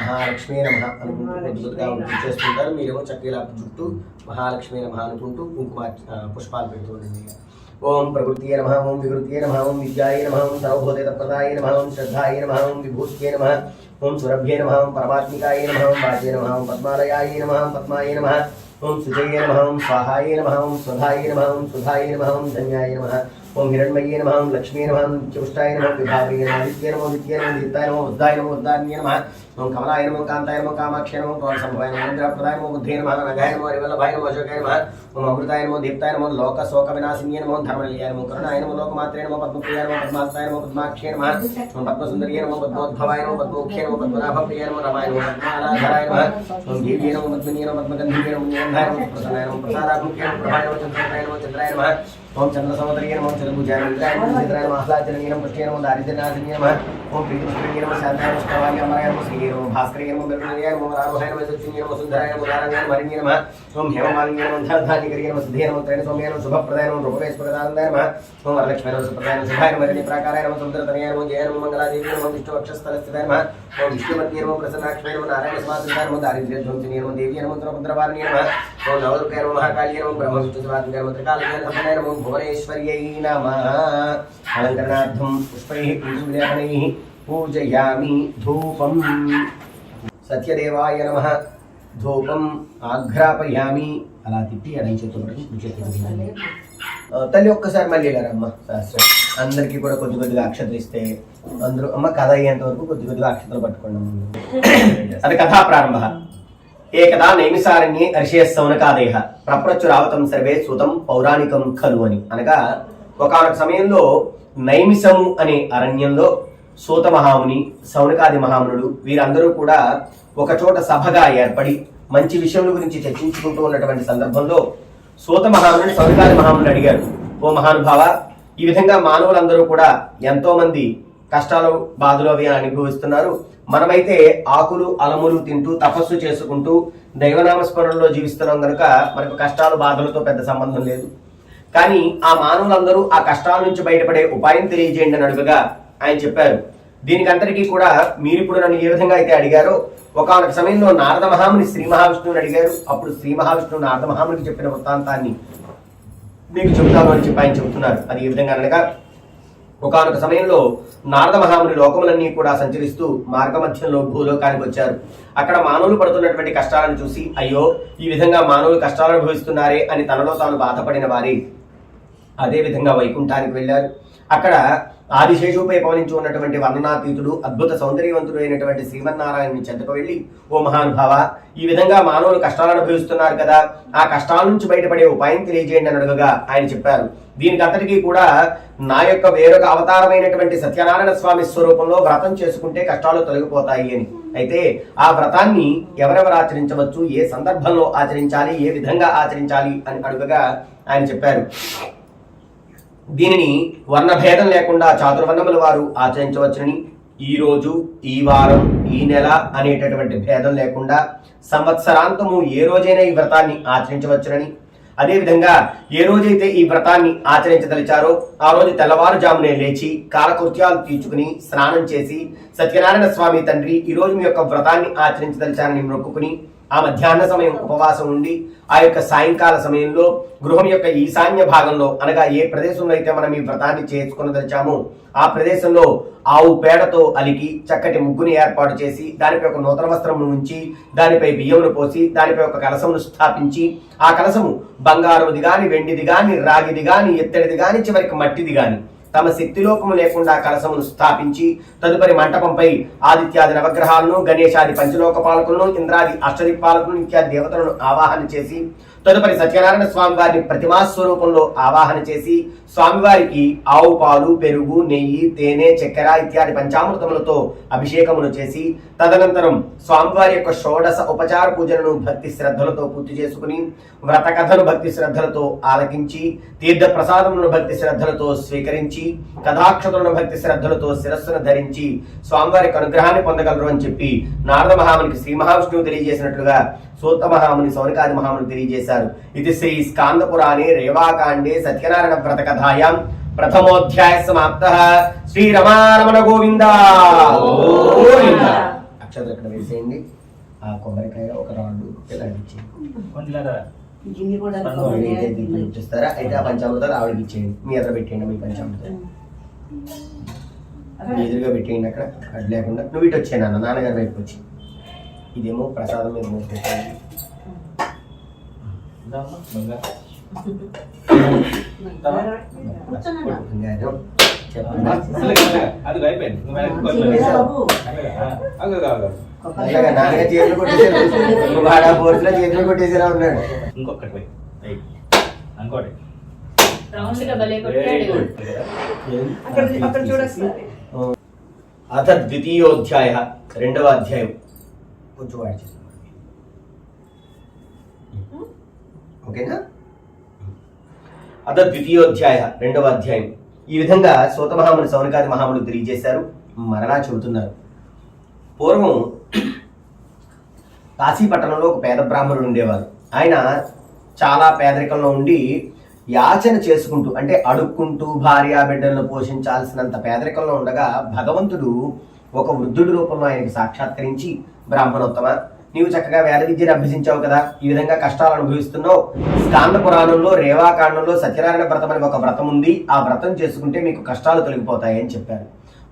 మహాలక్ష్మీ నమః అనుకుంటూ కొద్దిగా చేస్తుంటారు. మీరేమో చక్కగా చుట్టూ మహాలక్ష్మీ నమః అనుకుంటూ కుంకుమ పుష్పాలు పెడుతూ ఉండండి. ఓం ప్రకృతియే నమః, ఓం వికృతియే నమః, ఓం విద్యాయే నమః, ఓం సర్వభూతేతప్రదాయ నమః, ఓం శ్రద్ధాయే నమః, ఓం విభూత్యే నమః, ఓం సురభ్యే నమః, ఓం పరమాత్మికాయ నమః, ఓం వాచే నమః, ఓం పద్మాలయాయ నమః, ఓం పద్మాయ నమః, ఓం సుజయే నమః, ఓం స్వాహాయ నమః, ఓం స్వధాయ నమః, ఓం సుధాయ నమః, ఓం ధన్యాయ నమః, ఓం హిరణ్మయే నమః, ఓం లక్ష్మీ నమః, ఓం నిత్యపుష్టాయ నమః, విభావే నమః, నిత్యే నమః, నిత్యే నమః, నిత్యాయ నమః, ఉద్దాయ నమః, ఉద్దాన్యే నమః, ఓం కమలాయ నమః, కాంతాయ నమః, కామాక్షయ నమః, పవన సంభవాయ నమః, ఇంద్రప్రదాయ నమః, బుద్ధే నమః, నగాయ నమః, హరివల్లభాయ నమః, అశోకాయ నమః, ఓం అమృతాయ నమః, దీప్తాయ నమః, లోక శోక వినాశిన్యే నమః, ధర్మనిలయాయ నమః, కరుణాయ నమః, లోకమాత్రే నమః, పద్మప్రియాయ నమః, పద్మాస్తాయ నమః, పద్మాక్షయ నమః, ఓం పద్మసుందరియ నమః, పద్మోద్భవాయ నమః, పద్మోఖ్య నమః, పద్మనాభప్రియాయ నమః, రమాయ నమః, పద్మాలాధరాయ నమః, ఓం దేవ్యే నమః, పద్మినీయ నమః, పద్మగంధీయ నమః, నిరంధాయ నమః, ప్రసన్నాయ నమః, ప్రసాదాత్మకే నమః, ప్రభాయ నమః, చంద్రాయ నమః, చంద్రాయ నమః, ఓం చంద్రసమోదరియ నమః, చంద్రభుజాయ నమః, చంద్రాయ నమః, ఆహ్లాదజనీయ నమః, పుష్టియ నమః, దారిద్ర్యనాశిన్య నమః, ఓం ప్రీతిపుష్టియ నమః, శాంతాయ నమః, శ్రవాయ అమరాయ నమః, శ్రీయ నమః, భాస్కరాయ నమః, మెరుణాయ నమః, రాఘవాయ నమః, సత్యన్య నమః, సుందరాయ నమః, నారాయణాయ నమః, హరిణ్య నమః, ఓం హేమమాలిన్య నమః, ధర్ధానికరియ నమః, సిద్ధియ నమః, త్రైణ సౌమ్య నమః, శుభప్రదాయ నమః, రూపవేశ్వరదానందాయ నమః, ఓం వరలక్ష్మీ నమః, సుప్రదాయ నమః, శుభాయ నమః, హరిణ్యప్రాకారాయ నమః, సముద్రతనయాయ నమః, జయ నమః, మంగళాదేవి నమః, విష్ణువక్షస్థలస్థితాయ నమః, ఓం విష్ణుమత్యే నమః, ప్రసన్నాక్షాయ నమః, నారాయణ సమాశ్రితాయ నమః, దారిద్ర్యధ్వంసిన్య నమః, దేవ్యే నమః, రుద్రభద్రవారిణ్య నమః, ఓం నవదుర్గాయ నమః, మహాకాళ్యే నమః, బ్రహ్మ విష్ణు శివాత్మికాయ నమః, త్రికాలజ్ఞాన సంపన్నాయ నమః, భువనేశ్వర్యై నమః. అలంకరణార్థం పుష్పైః కుంకుమలేపనైః పూజయామి. ధూపం సత్యదేవాయ నమః, ధూపం ఆఘ్రాపయామి. అలా తిప్పి అడై చేతులు తల్లి ఒక్కసారి మళ్ళీ గారమ్మ శాస్త్రం అందరికీ కూడా కొద్దిగా అక్షతలు ఇస్తే అందరూ అమ్మ కథ అయ్యేంత వరకు కొద్దిగా అక్షతలు పట్టుకోండి. అది కథా ప్రారంభ. ఏకదా నైమిసారణ్యే అర్షేయస్సౌనకాదేహ ప్రప్రచురావతం సర్వే సుతం పౌరాణికం ఖలు అని. అనగా ఒకనొక సమయంలో నైమిసము అనే అరణ్యంలో సూత మహాముని, సౌనకాది మహామునుడు వీరందరూ కూడా ఒక చోట సభగా ఏర్పడి మంచి విషయముల గురించి చర్చించుకుంటూ ఉన్నటువంటి సందర్భంలో సూత మహాముని సౌనకాది మహాముని అడిగారు, ఓ మహానుభావ, ఈ విధంగా మానవులందరూ కూడా ఎంతో మంది కష్టాలు బాధలు అవి అనుభవిస్తున్నారు. మనమైతే ఆకులు అలములు తింటూ తపస్సు చేసుకుంటూ దైవనామస్మరణలో జీవిస్తున్నాం కనుక మనకు కష్టాలు బాధలతో పెద్ద సంబంధం లేదు. కానీ ఆ మానవులందరూ ఆ కష్టాల నుంచి బయటపడే ఉపాయం తెలియజేయండి అని అడుగగా ఆయన చెప్పారు, దీనికంతటికీ కూడా మీరు ఇప్పుడు నన్ను ఏ విధంగా అయితే అడిగారో ఒకనొక సమయంలో నారద మహాముని శ్రీ మహావిష్ణువుని అడిగారు. అప్పుడు శ్రీ మహావిష్ణువు నారద మహామునికి చెప్పిన వృత్తాంతాన్ని మీకు చెబుతాను అని చెప్పి ఆయన చెబుతున్నారు. అది ఏ విధంగా అనగా ఒకనొక సమయంలో నారద మహాముని లోకములన్నీ కూడా సంచరిస్తూ మార్గమధ్యంలో భూలోకానికి వచ్చారు. అక్కడ మానవులు పడుతున్నటువంటి కష్టాలను చూసి అయ్యో ఈ విధంగా మానవులు కష్టాలు అనుభవిస్తున్నారే అని తనలో తాను బాధపడిన వారి అదే విధంగా వైకుంఠానికి వెళ్ళారు. అక్కడ ఆదిశేషుపై పవనించి ఉన్నటువంటి వర్ణనాతీతుడు అద్భుత సౌందర్యవంతుడు అయినటువంటి శ్రీమన్నారాయణుని చెంతకు వెళ్ళి, ఓ మహానుభావ, ఈ విధంగా మానవులు కష్టాలు అనుభవిస్తున్నారు కదా, ఆ కష్టాల నుంచి బయటపడే ఉపాయం తెలియజేయండి అని అడగగా ఆయన చెప్పారు, దీనికి అంతటికీ కూడా నా యొక్క వేరొక అవతారమైనటువంటి సత్యనారాయణ స్వామి స్వరూపంలో వ్రతం చేసుకుంటే కష్టాలు తొలగిపోతాయి అని. అయితే ఆ వ్రతాన్ని ఎవరెవరు ఆచరించవచ్చు, ఏ సందర్భంలో ఆచరించాలి, ఏ విధంగా ఆచరించాలి అని అడుగగా ఆయన చెప్పారు, దీనిని వర్ణభేదం లేకుండా చాతుర్వర్ణముల వారు ఆచరించవచ్చునని, ఈ రోజు, ఈ వారం, ఈ నెల అనేటటువంటి భేదం లేకుండా సంవత్సరాంతము ఏ రోజైనా ఈ వ్రతాన్ని ఆచరించవచ్చునని, అదేవిధంగా ఏ రోజైతే ఈ వ్రతాన్ని ఆచరించదలిచారో ఆ రోజు తెల్లవారుజామునే లేచి కాలకృత్యాలు తీర్చుకుని స్నానం చేసి సత్యనారాయణ స్వామి తండ్రి ఈ రోజు మీ యొక్క వ్రతాన్ని ఆచరించదలిచారని మొక్కుకుని ఆ మధ్యాహ్న సమయం ఉపవాసం ఉండి ఆ యొక్క సాయంకాల సమయంలో గృహం యొక్క ఈశాన్య భాగంలో అనగా ఏ ప్రదేశంలో అయితే మనం ఈ వ్రతాన్ని చేసుకునదలిచామో ఆ ప్రదేశంలో ఆవు పేడతో అలికి చక్కటి ముగ్గుని ఏర్పాటు చేసి దానిపై ఒక నూతన వస్త్రమును ఉంచి దానిపై బియ్యమును పోసి దానిపై ఒక కలసమును స్థాపించి ఆ కలసము బంగారుది గాని, వెండిది గాని, రాగిది గాని, ఎత్తడిది గాని, చివరికి మట్టిది గాని తమ శక్తిలోకము లేకుండా కలసమును స్థాపించి తదుపరి మంటపంపై ఆదిత్యాది నవగ్రహాలను, గణేశాది పంచలోక పాలకులను, ఇంద్రాది అష్టదిక్పాలకులను ఇత్యాది దేవతలను ఆవాహన చేసి తదుపరి సత్యనారాయణ స్వామి వారిని ప్రతిమా స్వరూపంలో ఆవాహన చేసి స్వామివారికి ఆవు పాలు, పెరుగు, నెయ్యి, తేనె, చక్కెర ఇత్యాది పంచామృతములతో అభిషేకమును చేసి తదనంతరం స్వామివారి యొక్క షోడశ ఉపచార పూజలను భక్తి శ్రద్ధలతో పూర్తి చేసుకుని వ్రత కథను భక్తి శ్రద్ధలతో ఆలకించి తీర్థ ప్రసాదములను భక్తి శ్రద్ధలతో స్వీకరించి కథాక్షతులను భక్తి శ్రద్ధలతో శిరస్సును ధరించి స్వామివారి అనుగ్రహాన్ని పొందగలరు అని చెప్పి నారద మహామునికి శ్రీ మహావిష్ణువు తెలియజేసినట్లుగా సూత మహాముని సౌనకాది మహాముని తెలియజేశారు. ఇది శ్రీ స్కాంద పురాణే రేవాకాండే సత్యనారాయణ వ్రత కథాయాం ప్రథమోధ్యాయ సమాప్త. శ్రీ రమారమణ గోవింద. అక్షతలు ఇక్కడ వేసేయండి. ఆ కొబ్బరికాయ ఒక రాళ్ళు ఇలా ఇచ్చేస్తారా? అయితే ఆ పంచామృతాలు ఆవిడకి ఇచ్చేయండి. మీ ఎదురు పెట్టేయండి. మీ పంచామృతాలు మీ ఎదురుగా పెట్టేయండి. అక్కడ అడ్డు లేకుండా నువ్వు ఇటు వచ్చాను అన్న నాన్నగారి వైపు వచ్చి. ఇదేమో ప్రసాదం మీద మోసుకొచ్చాను. నాన్నగా చేతులు కొట్టేసారు. బాగా పోర్సులో చేతులు కొట్టేసారా ఉన్నాడు. ఇంకొకటి అథ ద్వితీయోధ్యాయ రెండవ అధ్యాయం. కొంచెం వాడి చేస్తాం. ఓకేనా? అథ ద్వితీయోధ్యాయ రెండవ అధ్యాయం. ఈ విధంగా సూత మహాముని సౌనకాది మహాములు తెలియజేశారు. మరలా చెబుతున్నారు. పూర్వం కాశీపట్టణంలో ఒక పేద బ్రాహ్మణుడు ఉండేవారు. ఆయన చాలా పేదరికంలో ఉండి యాచన చేసుకుంటూ అంటే అడుక్కుంటూ భార్య బిడ్డలను పోషించాల్సినంత పేదరికంలో ఉండగా భగవంతుడు ఒక వృద్ధుడి రూపంలో ఆయనకి సాక్షాత్కరించి, బ్రాహ్మణోత్తమ, నీవు చక్కగా వేద విద్యను అభ్యసించావు కదా, ఈ విధంగా కష్టాలు అనుభవిస్తున్నావు. స్కాంద పురాణంలో రేవాకాండంలో సత్యనారాయణ వ్రతం అని ఒక వ్రతం ఉంది. ఆ వ్రతం చేసుకుంటే మీకు కష్టాలు తొలగిపోతాయి అని చెప్పారు.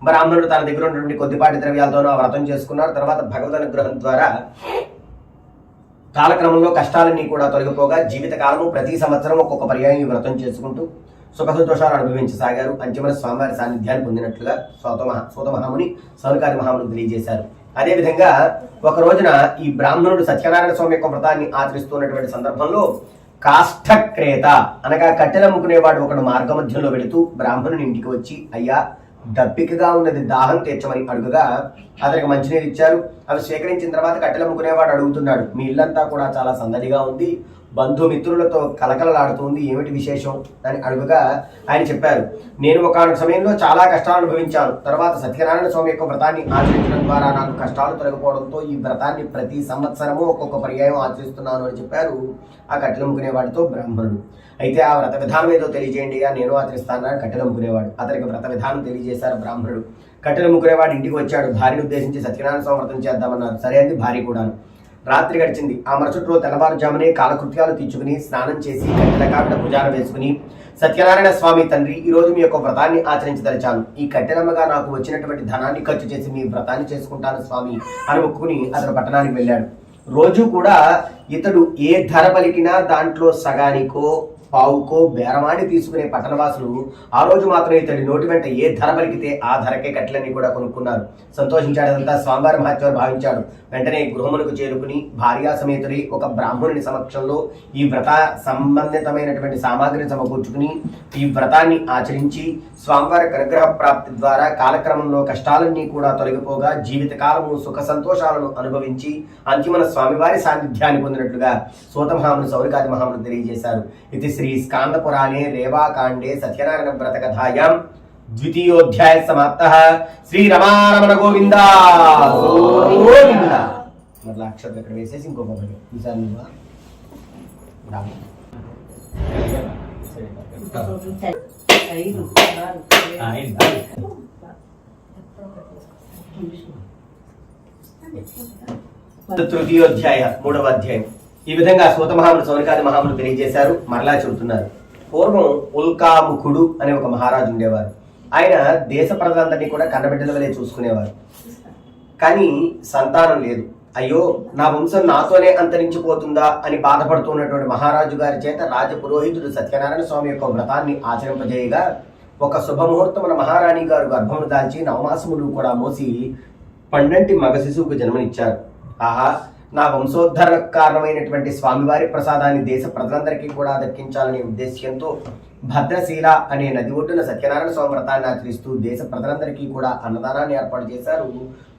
బ్రాహ్మణుడు తన దగ్గర ఉన్నటువంటి కొద్దిపాటి ద్రవ్యాలతోనూ ఆ వ్రతం చేసుకున్నారు. తర్వాత భగవద్ అనుగ్రహం ద్వారా కాలక్రమంలో కష్టాలన్నీ కూడా తొలగిపోగా జీవితకాలము ప్రతి సంవత్సరం ఒక్కొక్క పర్యాయం ఈ వ్రతం చేసుకుంటూ సుఖ సంతోషాలు అనుభవించసాగారు. అంతిమ స్వామివారి సాన్నిధ్యాన్ని పొందినట్లుగా సూత మహాముని సౌనకాది మహాముని తెలియజేశారు. అదేవిధంగా ఒక రోజున ఈ బ్రాహ్మణుడు సత్యనారాయణ స్వామి యొక్క వ్రతాన్ని ఆచరిస్తున్నటువంటి సందర్భంలో కాష్ఠక్రేత అనగా కట్టెలమ్ముకునేవాడు ఒకడు మార్గమధ్యంలో వెళుతూ బ్రాహ్మణుని ఇంటికి వచ్చి, అయ్యా దప్పికగా ఉన్నది, దాహం తీర్చమని అడుగుగా అతనికి మంచినీరు ఇచ్చారు. అవి స్వీకరించిన తర్వాత కట్టెలమ్ముకునేవాడు అడుగుతున్నాడు, మీ ఇల్లంతా కూడా చాలా సందడిగా ఉంది, బంధుమిత్రులతో కలకలలాడుతుంది, ఏమిటి విశేషం అని అడుగుగా ఆయన చెప్పారు, నేను ఒకనొక సమయంలో చాలా కష్టాలు అనుభవించాను. తర్వాత సత్యనారాయణ స్వామి యొక్క వ్రతాన్ని ఆచరించడం ద్వారా నాకు కష్టాలు తొలగిపోవడంతో ఈ వ్రతాన్ని ప్రతి సంవత్సరము ఒక్కొక్క పర్యాయం ఆచరిస్తున్నాను అని చెప్పారు ఆ కట్టెలమ్ముకునేవాడితో బ్రాహ్మణుడు. అయితే ఆ వ్రత విధానం ఏదో తెలియజేయండి, నేను ఆచరిస్తానని కట్టెలమ్ముకునేవాడు. అతనికి వ్రత విధానం తెలియజేశారు బ్రాహ్మణుడు. కట్టెలమ్ముకునేవాడు ఇంటికి వచ్చాడు. భార్యను ఉద్దేశించి సత్యనారాయణ స్వామి వ్రతం చేద్దామన్నారు. సరే అంది భార్య కూడాను. రాత్రి గడిచింది. ఆ మరుసటి రోజు తెల్లవారుజామునే కాలకృత్యాలు తీర్చుకుని స్నానం చేసి కట్టెల కావిడ భుజాన వేసుకుని, సత్యనారాయణ స్వామి తండ్రి, ఈ రోజు మీ యొక్క వ్రతాన్ని ఆచరించదలిచాను. ఈ కట్టెలమ్మగా నాకు వచ్చినటువంటి ధనాన్ని ఖర్చు చేసి మీ వ్రతాన్ని చేసుకుంటాను స్వామి అని మొక్కుకుని అతను పట్టణానికి వెళ్ళాడు. రోజు కూడా ఇతడు ఏ ధర పలికినా దాంట్లో సగానికో పావుకో బేరమాడి తీసుకునే పట్టణవాసులు ఆ రోజు మాత్రం ఇతడి నోటి వెంట ఏ ధర పలికితే ఆ ధరకే కట్టెలన్నీ కూడా కొనుక్కున్నారు. సంతోషించాడంతా స్వామివారి మహత్యం భావించాడు. వెంటనే గృహములకు చేరుకుని భార్యా సమేతుడి ఒక బ్రాహ్మణుని సమక్షంలో ఈ వ్రత సంబంధితమైనటువంటి సామాగ్రిని సమకూర్చుకుని ఈ వ్రతాన్ని ఆచరించి స్వామివారి అనుగ్రహ ప్రాప్తి ద్వారా కాలక్రమంలో కష్టాలన్నీ కూడా తొలగిపోగా జీవితకాలము సుఖ సంతోషాలను అనుభవించి అంతిమ స్వామివారి సాన్నిధ్యాన్ని పొందినట్లుగా సూత మహాముని సౌనకాది మహాముని తెలియజేశారు. ఇది శ్రీ స్కాంద పురాణే రేవాకాండే సత్యనారాయణ వ్రత కథాయాం ద్వితీయోధ్యాయ సమాప్తః. శ్రీ రమారమణ గోవింద గోవింద. మరలా అక్షరం ఇక్కడ వేసేసి ఇంకొక ఈసారి తృతీయోధ్యాయ మూడవ అధ్యాయం. ఈ విధంగా సూత మహాముని సౌనకాది మహాములు తెలియజేశారు. మరలా చెబుతున్నారు. పూర్వం ఉల్కాముఖుడు అనే ఒక మహారాజు ఉండేవారు. ఆయన దేశ ప్రజలందరినీ కూడా కన్నబిడ్డల వలె చూసుకునేవారు. కానీ సంతానం లేదు. అయ్యో, నా వంశం నాతోనే అంతరించిపోతుందా అని బాధపడుతున్నటువంటి మహారాజు గారి చేత రాజపురోహితుడు సత్యనారాయణ స్వామి యొక్క వ్రతాన్ని ఆచరింపజేయగా ఒక శుభముహూర్తమున మహారాణి గారు గర్భమును దాల్చి నవమాసములు కూడా మోసి పండంటి మగ శిశువుకు జన్మనిచ్చారు. ఆహా, నా వంశోద్ధర కారణమైనటువంటి స్వామివారి ప్రసాదాన్ని దేశ ప్రజలందరికీ కూడా దక్కించాలనే ఉద్దేశ్యంతో భద్రశీల అనే నది ఒడ్డున సత్యనారాయణ స్వామి వ్రతాన్ని ఆచరిస్తూ దేశ ప్రజలందరికీ కూడా అన్నదానాన్ని ఏర్పాటు చేశారు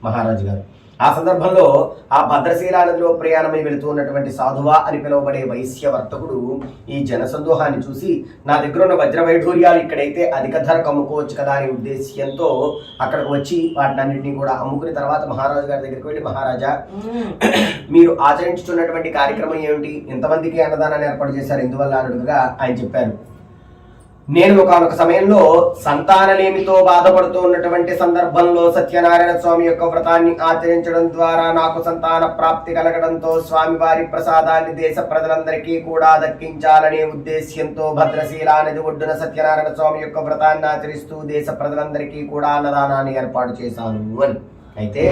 మహారాజు గారు. ఆ సందర్భంలో ఆ భద్రశీల నదిలో ప్రయాణమై వెళుతూ ఉన్నటువంటి సాధువా అని పిలువబడే వైశ్య వర్తకుడు ఈ జనసందోహాన్ని చూసి, నా దగ్గర ఉన్న వజ్ర వైఢూర్యాలు ఇక్కడైతే అధిక ధరకు అమ్ముకోవచ్చు కదా అనే ఉద్దేశ్యంతో అక్కడికి వచ్చి వాటినన్నింటినీ కూడా అమ్ముకుని తర్వాత మహారాజు గారి దగ్గరికి వెళ్ళి, మహారాజా, మీరు ఆచరించుతున్నటువంటి కార్యక్రమం ఏమిటి, ఎంతమందికి అన్నదానాన్ని ఏర్పాటు చేశారు, ఎందువల్ల అని అడుగుగా ఆయన చెప్పారు, నేను ఒకనొక సమయంలో సంతానలేమితో బాధపడుతూ ఉన్నటువంటి సందర్భంలో సత్యనారాయణ స్వామి యొక్క వ్రతాన్ని ఆచరించడం ద్వారా నాకు సంతాన ప్రాప్తి కలగడంతో స్వామివారి ప్రసాదాన్ని దేశ ప్రజలందరికీ కూడా దక్కించాలనే ఉద్దేశ్యంతో భద్రశీల నది ఒడ్డున సత్యనారాయణ స్వామి యొక్క వ్రతాన్ని ఆచరిస్తూ దేశ ప్రజలందరికీ కూడా అన్నదానాన్ని ఏర్పాటు చేశాను అని. అయితే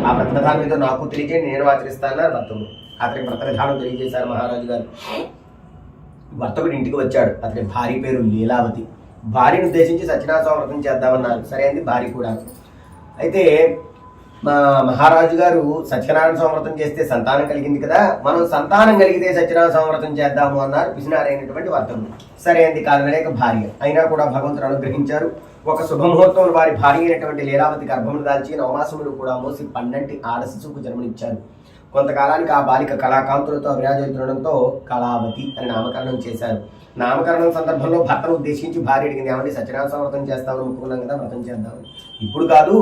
ఆ వ్రత విధానం ఏదో నాకు తెలియజేయండి, నేను ఆచరిస్తానన్నారు భర్తలు. అతనికి వ్రత విధానం తెలియజేశారు మహారాజు గారు. వర్తకుడు ఇంటికి వచ్చాడు. అతని భార్య పేరు లీలావతి. భార్యను ఉద్దేశించి సత్యనారాయణ స్వామి వ్రతం చేద్దామన్నారు. సరే అంది భార్య కూడా. అయితే మా మహారాజు గారు సత్యనారాయణ స్వామి వ్రతం చేస్తే సంతానం కలిగింది కదా, మనం సంతానం కలిగితే సత్యనారాయణ స్వామి వ్రతం చేద్దాము అన్నారు పిసినారైనటువంటి వర్తకుడు. సరే అంది కాదనలేక భార్య. అయినా కూడా భగవంతుడు అనుగ్రహించారు. ఒక శుభముహూర్తం వారి భార్య అయినటువంటి లీలావతి గర్భమును దాల్చి నవమాసములు కూడా మోసి 12 ఆడ శిశువుకు జన్మనిచ్చారు. కొంతకాలానికి ఆ బాలిక కళాకాంతులతో విరాజిల్లుతుండడంతో కళావతి అని నామకరణం చేశారు. నామకరణం సందర్భంలో భర్తను ఉద్దేశించి భార్య అడిగింది, ఏమంటే సత్యనారాయణ స్వామి వ్రతం చేస్తామని ఒప్పుకున్నాం కదా, వ్రతం చేద్దామని. ఇప్పుడు కాదు,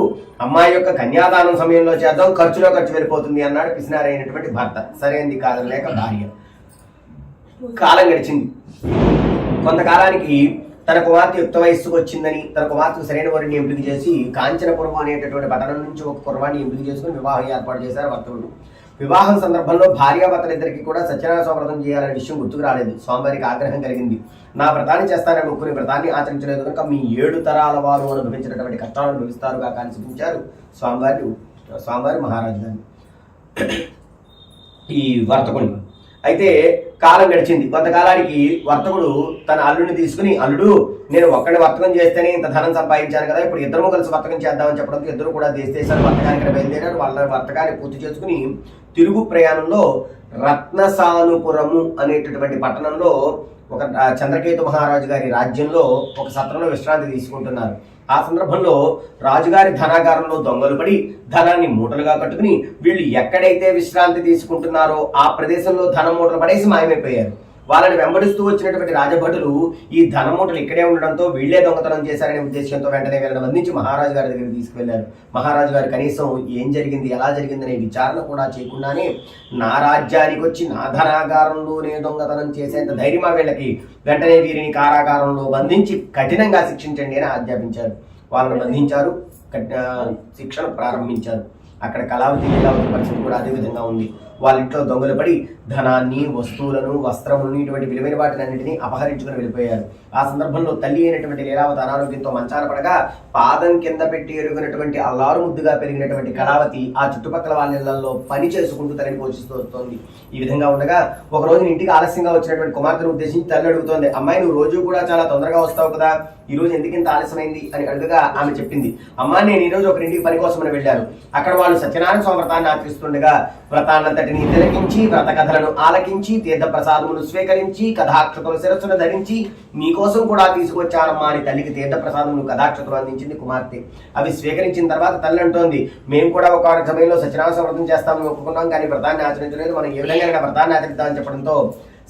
అమ్మాయి యొక్క కన్యాదానం సమయంలో చేద్దాం, ఖర్చులో ఖర్చు వెళ్ళిపోతుంది అన్నాడు పిసినారైనటువంటి భర్త. సరే అంది కాదనలేక భార్య. కాలం గడిచింది. కొంతకాలానికి తన కుమార్తె యుక్త వయస్సుకు వచ్చిందని తన కుమార్తెకు సరైన వారిని ఎంపిక చేసి కాంచనపురం అనేటటువంటి పట్టణం నుంచి ఒక కుర్రవాడిని ఎంపిక చేసుకుని వివాహం ఏర్పాటు చేశారు వర్తకుడు. వివాహం సందర్భంలో భార్యాభర్తలిద్దరికీ కూడా సత్యనారాయణ స్వామి వ్రతం చేయాలనే విషయం గుర్తుకు రాలేదు. స్వామివారికి ఆగ్రహం కలిగింది. నా వ్రతాన్ని చేస్తానని అనుకుని వ్రతాన్ని ఆచరించలేదు కనుక మీ 7 తరాల వారు అనుభవించినటువంటి కష్టాలను అనుభవిస్తారుగా కానీ చూపించారు స్వామివారి మహారాజు గారిని ఈ వర్తకుడిని. అయితే కాలం గడిచింది. కొంతకాలానికి వర్తకుడు తన అల్లుడిని తీసుకుని, అల్లుడు నేను ఒక్కడిని వర్తకం చేస్తేనే ఇంత ధనం సంపాదించాను కదా, ఇప్పుడు ఇద్దరు కలిసి వర్తకం చేద్దామని చెప్పడంతో ఇద్దరు కూడా దేశాలు వర్తకానికి బయలుదేరారు. వాళ్ళ వర్తకాన్ని పూర్తి చేసుకుని తిరుగు ప్రయాణంలో రత్నసానుపురము అనేటటువంటి పట్టణంలో ఒక చంద్రకేతు మహారాజు గారి రాజ్యంలో ఒక సత్రంలో విశ్రాంతి తీసుకుంటున్నారు. ఆ సందర్భంలో రాజుగారి ధనాగారంలో దొంగలు పడి ధనాన్ని మూటలుగా కట్టుకుని వీళ్ళు ఎక్కడైతే విశ్రాంతి తీసుకుంటున్నారో ఆ ప్రదేశంలో ధనం మూటలు పడేసి మాయమైపోయారు. వాళ్ళని వెంబడిస్తూ వచ్చినటువంటి రాజభటులు ఈ ధన మూటలు ఇక్కడే ఉండడంతో వీళ్లే దొంగతనం చేశారనే ఉద్దేశంతో వెంటనే వీళ్ళని బంధించి మహారాజు గారి దగ్గరికి తీసుకువెళ్లారు. మహారాజు గారు కనీసం ఏం జరిగింది, ఎలా జరిగిందనే విచారణ కూడా చేయకుండానే నా రాజ్యానికి వచ్చి నా ధనాగారంలోనే దొంగతనం చేసేంత ధైర్యమా వీళ్ళకి, వెంటనే వీరిని కారాగారంలో బంధించి కఠినంగా శిక్షించండి అని ఆజ్ఞాపించారు. వాళ్ళని బంధించారు, శిక్షణ ప్రారంభించారు. అక్కడ కళావతి లీలావతి పరిస్థితి కూడా అదే విధంగా ఉంది. వాళ్ళ ఇంట్లో దొంగలు పడి ధనాన్ని, వస్తువులను, వస్త్రములను, ఇటువంటి విలువైన వాటిని అన్నింటినీ అపహరించుకుని వెళ్ళిపోయారు. ఆ సందర్భంలో తల్లి అయినటువంటి లీలావతి అనారోగ్యంతో మంచాన పడగా పాదం కింద పెట్టి ఎరుగునటువంటి అల్లారు ముద్దుగా పెరిగినటువంటి కళావతి ఆ చుట్టుపక్కల వాళ్ళ ఇళ్లలో పని చేసుకుంటూ తల్లిని పోషిస్తూ వస్తోంది. ఈ విధంగా ఉండగా ఒక రోజు ఇంటికి ఆలస్యంగా వచ్చినటువంటి కుమార్తెను ఉద్దేశించి తల్లి అడుగుతోంది, అమ్మాయి నువ్వు రోజు కూడా చాలా తొందరగా వస్తావు కదా, ఈ రోజు ఎందుకు ఇంత ఆలస్యమైంది అని అడుగగా ఆమె చెప్పింది, అమ్మా నేను ఈ రోజు ఒకరింటికి పని కోసమని వెళ్ళాను. అక్కడ వాళ్ళు సత్యనారాయణ స్వామి వ్రతాన్ని ఆచరిస్తుండగా వ్రతాన్నంతటిని తిలకించి, వ్రత కథలను ఆలకించి, తీర్థ ప్రసాదమును స్వీకరించి, కథాక్షతలు శిరస్సును ధరించి మీకోసం కూడా తీసుకొచ్చానమ్మా అని తల్లికి తీర్థ ప్రసాదమును కథాక్షతలు అందించింది కుమార్తె. అవి స్వీకరించిన తర్వాత తల్లి అంటోంది, మేము కూడా ఒక సమయంలో సత్యనారాయణ స్వామి వ్రతం చేస్తామని ఒప్పుకున్నాం, కానీ వ్రతాన్ని ఆచరించలేదు, మనం ఏ విధంగా వ్రతాన్ని ఆచరిద్దామని చెప్పడంతో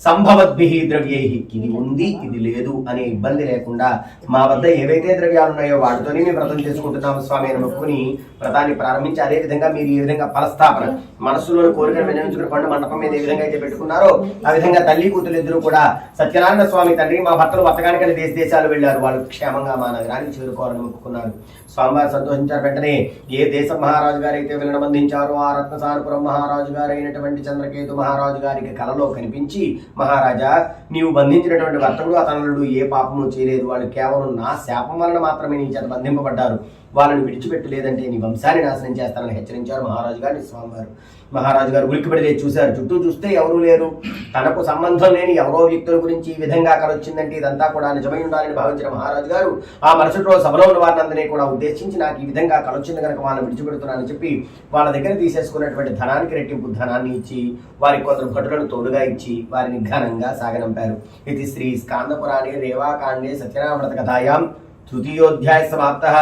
సంభవద్భిః ద్రవ్యైః, ఇది ఉంది ఇది లేదు అనే ఇబ్బంది లేకుండా మా వద్ద ఏవైతే ద్రవ్యాలు ఉన్నాయో వాటితోనే మేము వ్రతం చేసుకుంటున్నాము స్వామి అని మొక్కుని వ్రతాన్ని ప్రారంభించి, అదే విధంగా మీరు ఈ విధంగా ఫలస్థాపన మనస్సులోని కోరికను వినియోగించుకుని పండు మండపం మీద ఏ విధంగా అయితే పెట్టుకున్నారో ఆ విధంగా తల్లి కూతురు ఇద్దరు కూడా సత్యనారాయణ స్వామి తండ్రి మా భర్తలు వర్తకానికని దేశాలు వెళ్ళారు, వాళ్ళు క్షేమంగా మా నగరానికి చేరుకోవాలని మొక్కుకున్నారు. స్వామివారు సంతోషించారు. వెంటనే ఏ దేశ మహారాజు గారు అయితే వీళ్ళని బంధించారో ఆ రత్నసానుపురం మహారాజు గారు అయినటువంటి చంద్రకేతు మహారాజు గారికి కలలో కనిపించి, మహారాజా నీవు బంధించినటువంటి వర్తకుడు అతనుడు ఏ పాపము చేయలేదు, వాళ్ళు కేవలం నా శాపం వలన మాత్రమే నీ చేత బంధింపబడ్డారు, వాళ్ళని విడిచిపెట్టలేదంటే నీ వంశాన్ని నాశనం చేస్తానని హెచ్చరించారు మహారాజు గారిని స్వామివారు. మహారాజు గారు ఉలిక్కిపడి చూశారు. చుట్టూ చూస్తే ఎవరూ లేరు. తనకు సంబంధం లేని ఎవరో వ్యక్తుల గురించి ఈ విధంగా కలొచ్చిందంటే ఇదంతా కూడా నిజమై ఉండాలని భావించిన మహారాజు గారు ఆ మరుసటి రోజు సభలో ఉన్న వారిని కూడా ఉద్దేశించి నాకు ఈ విధంగా కలొచ్చింది కనుక వాళ్ళని విడిచిపెడుతున్నానని చెప్పి వాళ్ళ దగ్గర తీసేసుకున్నటువంటి ధనానికి రెట్టింపు ధనాన్ని ఇచ్చి వారికి కొందరు భటులను తోడుగా ఇచ్చి వారిని ఘనంగా సాగనంపారు. ఇది శ్రీ స్కాందపురాణే రేవాకాండే సత్యనారాయణ కథాయాం తృతీయోధ్యాయ సమాప్తః.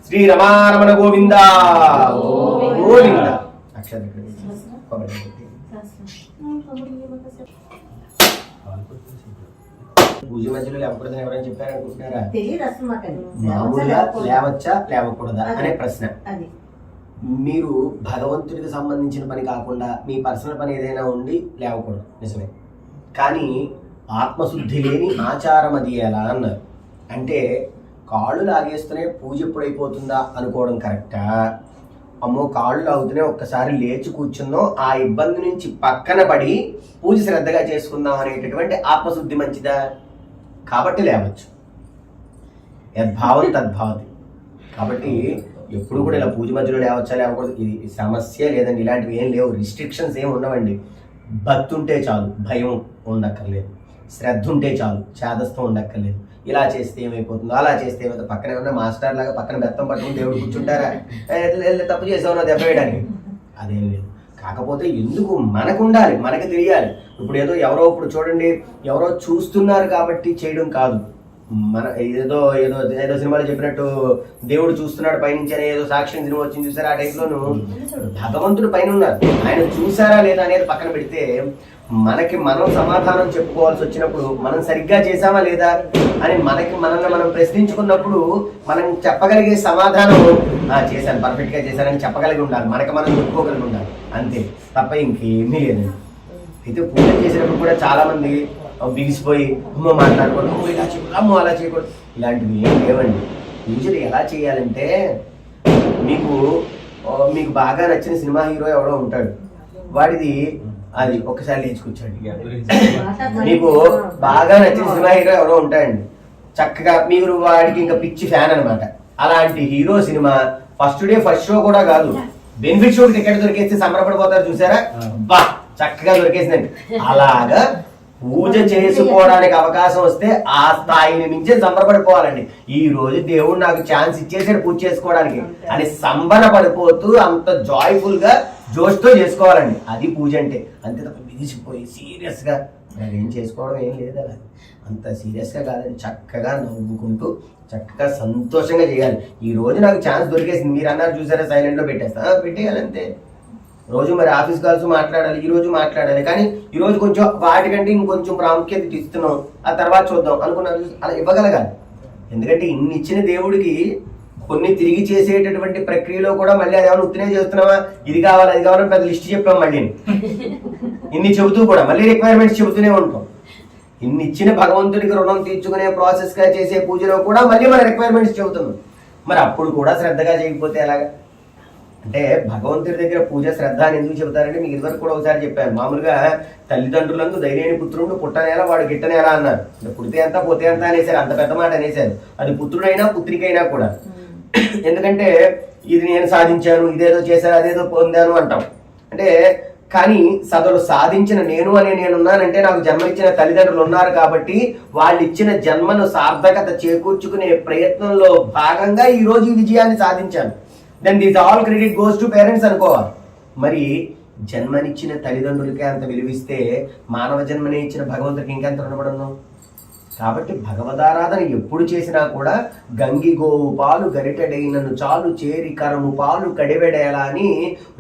శ్రీ రమారమణ గోవింద గోవింద. పూజ మధ్యలో లేవకూడదని ఎవరైనా చెప్పారనుకుంటున్నారా? మామూలుగా లేవచ్చా లేవకూడదా అనే ప్రశ్న. మీరు భగవంతుడికి సంబంధించిన పని కాకుండా మీ పర్సనల్ పని ఏదైనా ఉండి లేవకూడదు, నిజమే. కానీ ఆత్మశుద్ధి లేని ఆచారం అది ఎలా అన్నారు. అంటే కాళ్ళు లాగేస్తూనే పూజ ఎప్పుడైపోతుందా అనుకోవడం కరెక్టా? అమ్మో కాళ్ళు లాగుతూనే ఒక్కసారి లేచి కూర్చుందాం, ఆ ఇబ్బంది నుంచి పక్కన పడి పూజ శ్రద్ధగా చేసుకుందాం అనేటటువంటి ఆత్మశుద్ధి మంచిదా? కాబట్టి లేవచ్చు. యద్భావం తద్భావతి. కాబట్టి ఎప్పుడు కూడా ఇలా పూజ మధ్యలో లేవచ్చా లేవకూడదు ఇది సమస్య లేదండి. ఇలాంటివి ఏం లేవు, రిస్ట్రిక్షన్స్ ఏమి ఉండవండి. భక్తి ఉంటే చాలు, భయం ఉండక్కర్లేదు. శ్రద్ధ ఉంటే చాలు, చేదస్థం ఉండక్కర్లేదు. ఇలా చేస్తే ఏమైపోతుందో, అలా చేస్తే ఏమైతే పక్కన ఏమన్నా మాస్టర్ లాగా పక్కన బెత్తం పట్టుకుని దేవుడు కూర్చుంటారా? తప్పు చేసావు నా దెబ్బ వేయడానికి, అదేం లేదు. కాకపోతే ఎందుకు మనకు ఉండాలి, మనకు తెలియాలి. ఇప్పుడు ఎవరో ఇప్పుడు చూడండి, ఎవరో చూస్తున్నారు కాబట్టి చేయడం కాదు. మన ఏదో ఏదో ఏదో సినిమాలో చెప్పినట్టు దేవుడు చూస్తున్నాడు పైనుంచి అనే ఏదో సాక్ష్యం సినిమా వచ్చింది చూసారా? ఆ టైప్లోను భగవంతుడు పైన ఉన్నారు, ఆయన చూసారా లేదా అనేది పక్కన పెడితే మనకి మనం సమాధానం చెప్పుకోవాల్సి వచ్చినప్పుడు మనం సరిగ్గా చేసామా లేదా అని మనల్ని మనం ప్రశ్నించుకున్నప్పుడు మనం చెప్పగలిగే సమాధానం చేశాను, పర్ఫెక్ట్గా చేశానని చెప్పగలిగి ఉండాలి. మనకి మనం చెప్పుకోగలిగి ఉండాలి, అంతే తప్ప ఇంకేమీ లేదండి. అయితే పూజ చేసినప్పుడు కూడా చాలా మంది బిగిసిపోయి అమ్మో మాట్లాడకూడదు, అమ్మో ఇలా చేయకూడదు, అమ్మో అలా చేయకూడదు, ఇలాంటివి ఏం లేవండి. పూజలు ఎలా చేయాలంటే మీకు బాగా నచ్చిన సినిమా హీరో ఎవడో ఉంటాడు, వాడిది అది ఒకసారి లేచుకొచ్చాడు. మీకు బాగా నచ్చిన సినిమా హీరో ఎవరో ఉంటాడండి, చక్కగా మీరు వాడికి ఇంకా పిచ్చి ఫ్యాన్ అనమాట. అలాంటి hero cinema first day first show కూడా కాదు, బెనిఫిట్ షో టికెట్ దొరికేస్తే సంబరపడిపోతారు చూసారా? బా చక్కగా దొరికేసిందండి. అలాగా పూజ చేసుకోవడానికి అవకాశం వస్తే ఆ స్థాయిని మించి సంబరపడిపోవాలండి. ఈ రోజు దేవుడు నాకు ఛాన్స్ ఇచ్చేసాడు పూజ చేసుకోవడానికి అని సంబరపడిపోతూ అంత జాయ్ఫుల్ గా జోష్తో చేసుకోవాలండి. అది పూజ అంటే. అంతే తప్ప మిగిసిపోయి సీరియస్ గా ఏం చేసుకోవడం ఏం లేదు. అలా అంత సీరియస్ గా కాదండి, చక్కగా నవ్వుకుంటూ చక్కగా సంతోషంగా చేయాలి. ఈ రోజు నాకు ఛాన్స్ దొరికేసింది, మీరు అన్నారు చూసారా సైలెంట్ లో పెట్టేయాలి అంతే. రోజు మరి ఆఫీస్ కాల్స్ మాట్లాడాలి, ఈ రోజు మాట్లాడాలి, కానీ ఈ రోజు కొంచెం వాటికంటే ఇంకొంచెం ప్రాముఖ్యత ఇస్తున్నాం, ఆ తర్వాత చూద్దాం అనుకున్నారు, అలా ఇవ్వగలగాలి. ఎందుకంటే ఇన్ని ఇచ్చిన దేవుడికి కొన్ని తిరిగి చేసేటటువంటి ప్రక్రియలో కూడా మళ్ళీ అది ఏమైనా ఉత్తినే చేస్తున్నావా, ఇది కావాలి అది కావాలని పెద్ద లిస్ట్ చెప్పాం. మళ్ళీ ఇన్ని చెబుతూ కూడా మళ్ళీ రిక్వైర్మెంట్స్ చెబుతూనే ఉంటాం. ఇన్ని ఇచ్చిన భగవంతుడికి రుణం తీర్చుకునే ప్రాసెస్ గా చేసే పూజలో కూడా మళ్ళీ మన రిక్వైర్మెంట్స్ చెబుతున్నాం. మరి అప్పుడు కూడా శ్రద్ధగా చేయకపోతే ఎలాగా? అంటే భగవంతుడి దగ్గర పూజ శ్రద్ధ అని ఎందుకు చెబుతారంటే, మీకు ఇదివరకు కూడా ఒకసారి చెప్పాను. మామూలుగా తల్లిదండ్రులందు ధైర్యని పుత్రుడు పుట్టనేలా వాడు గిట్టనేలా అన్నారు. పుడితే అంతా పోతే అంతా అనేసారు, అంత పెద్ద మాట అనేసారు. అది పుత్రుడైనా పుత్రికైనా కూడా. ఎందుకంటే ఇది నేను సాధించాను, ఇదేదో చేశాను, అదేదో పొందాను అంటాం. అంటే కానీ సదరు సాధించిన నేనున్నానంటే నాకు జన్మనిచ్చిన తల్లిదండ్రులు ఉన్నారు కాబట్టి వాళ్ళు ఇచ్చిన జన్మను సార్థకత చేకూర్చుకునే ప్రయత్నంలో భాగంగా ఈ రోజు ఈ విజయాన్ని సాధించాను. Then this all credit goes to parents అనుకోవాలి. మరి జన్మనిచ్చిన తల్లిదండ్రులకే అంత విలువిస్తే మానవ జన్మని ఇచ్చిన భగవంతుడికి ఇంకెంత రుణపడున్నాం. కాబట్టి భగవదారాధన ఎప్పుడు చేసినా కూడా గంగి గోవు పాలు గరిటెడైనను చాలు చేరి కరము పాలు కడివెడేలా అని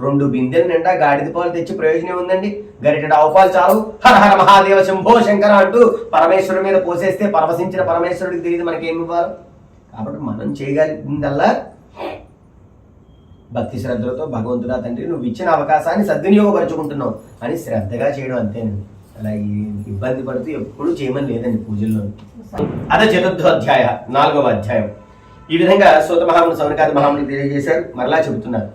2 బిందెల నిండా గాడిద పాలు తెచ్చి ప్రయోజనం ఉందండి. గరిటెడు ఆవు పాలు చాలు, హర హర మహాదేవ శంభో శంకర అంటూ పరమేశ్వరుడి మీద పోసేస్తే పరవశించిన పరమేశ్వరుడికి తెలియదు మనకేమి ఇవ్వాలి. కాబట్టి మనం చేయగలిగిందల్లా భక్తి శ్రద్ధలతో భగవంతుడా తండ్రి నువ్వు ఇచ్చిన అవకాశాన్ని సద్వినియోగపరుచుకుంటున్నావు అని శ్రద్ధగా చేయడం అంతేనండి. అలా ఇబ్బంది పడుతూ ఎప్పుడు చేయమని లేదండి పూజల్లో. అదే చతుర్థోధ్యాయ 4వ అధ్యాయం. ఈ విధంగా సూత మహాముని సౌనకాది మహాముని తెలియజేశారు. మరలా చెబుతున్నారు,